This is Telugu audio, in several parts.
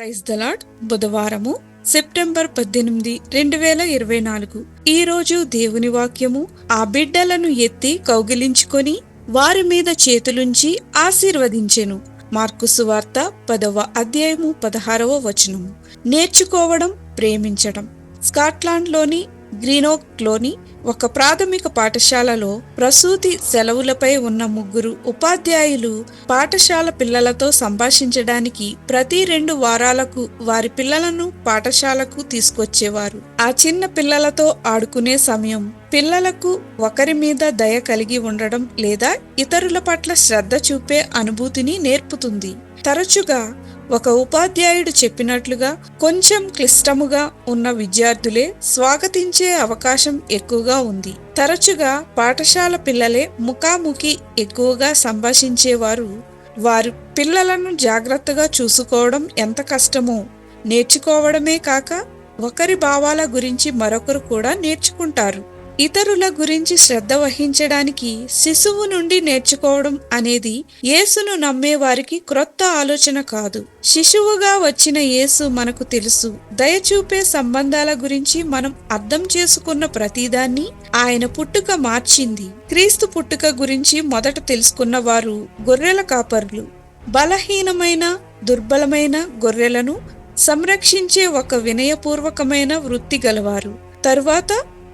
Praise the lord. బుధవారము సెప్టెంబర్ 18, 2024. ఈ రోజు దేవుని వాక్యము, ఆ బిడ్డలను ఎత్తి కౌగిలించుకొని వారి మీద చేతులుంచి ఆశీర్వదించెను. మార్కు సువార్త 10వ అధ్యాయము 16వ వచనము. నేర్చుకోవడం, ప్రేమించడం. స్కాట్లాండ్లోని గ్రీనోక్లోని ఒక ప్రాథమిక పాఠశాలలో ప్రసూతి సెలవులపై ఉన్న ముగ్గురు ఉపాధ్యాయులు పాఠశాల పిల్లలతో సంభాషించడానికి ప్రతి 2 వారాలకు వారి పిల్లలను పాఠశాలకు తీసుకొచ్చేవారు. ఆ చిన్న పిల్లలతో ఆడుకునే సమయం పిల్లలకు ఒకరి మీద దయ కలిగి ఉండడం లేదా ఇతరుల పట్ల శ్రద్ధ చూపే అనుభూతిని నేర్పుతుంది. తరచుగా ఒక ఉపాధ్యాయుడు చెప్పినట్లుగా కొంచెం క్లిష్టముగా ఉన్న విద్యార్థులే స్వాగతించే అవకాశం ఎక్కువగా ఉంది. తరచుగా పాఠశాల పిల్లలే ముఖాముఖి ఎక్కువగా సంభాషించేవారు. వారు పిల్లలను జాగ్రత్తగా చూసుకోవడం ఎంత కష్టమో నేర్చుకోవడమే కాక ఒకరి భావాల గురించి మరొకరు కూడా నేర్చుకుంటారు. ఇతరుల గురించి శ్రద్ధ వహించడానికి శిశువు నుండి నేర్చుకోవడం అనేది యేసును నమ్మే వారికి క్రొత్త ఆలోచన కాదు. శిశువుగా వచ్చిన యేసు మనకు తెలుసు. దయచూపే సంబంధాల గురించి మనం అర్థం చేసుకున్న ప్రతిదాన్ని ఆయన పుట్టుక మార్చింది. క్రీస్తు పుట్టుక గురించి మొదట తెలుసుకున్న వారు గొర్రెల కాపర్లు. బలహీనమైన, దుర్బలమైన గొర్రెలను సంరక్షించే ఒక వినయపూర్వకమైన వృత్తి గలవారు. తరువాత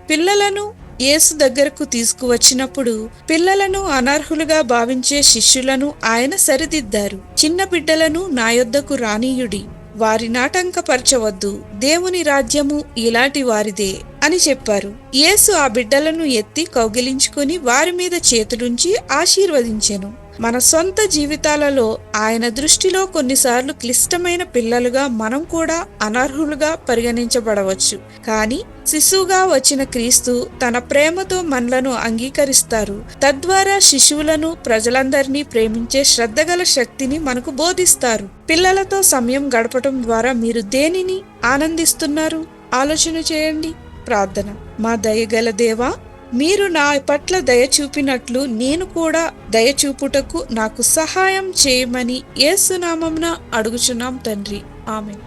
పిల్లలను యేసు దగ్గరకు తీసుకువచ్చినప్పుడు పిల్లలను అనర్హులుగా భావించే శిష్యులను ఆయన సరిదిద్దారు. చిన్న బిడ్డలను నా యొద్దకు రానీయుడి, వారి నాటంకపరచవద్దు, దేవుని రాజ్యము ఇలాంటి వారిదే అని చెప్పారు. యేసు ఆ బిడ్డలను ఎత్తి కౌగిలించుకొని వారి మీద చేతులుంచి ఆశీర్వదించెను. మన సొంత జీవితాలలో ఆయన దృష్టిలో కొన్నిసార్లు క్లిష్టమైన పిల్లలుగా మనం కూడా అనర్హులుగా పరిగణించబడవచ్చు. కానీ శిశువుగా వచ్చిన క్రీస్తు తన ప్రేమతో మనలను అంగీకరిస్తారు. తద్వారా శిశువులను, ప్రజలందరినీ ప్రేమించే శ్రద్ధగల శక్తిని మనకు బోధిస్తారు. పిల్లలతో సమయం గడపటం ద్వారా మీరు దేనిని ఆనందిస్తున్నారు? ఆలోచన చేయండి. ప్రార్థన. మా దయగల దేవా, మీరు నా పట్ల దయ చూపినట్లు నేను కూడా దయ చూపుటకు నాకు సహాయం చేయమని యేసు నామమున అడుగుచున్నాం తండ్రి. ఆమేన్.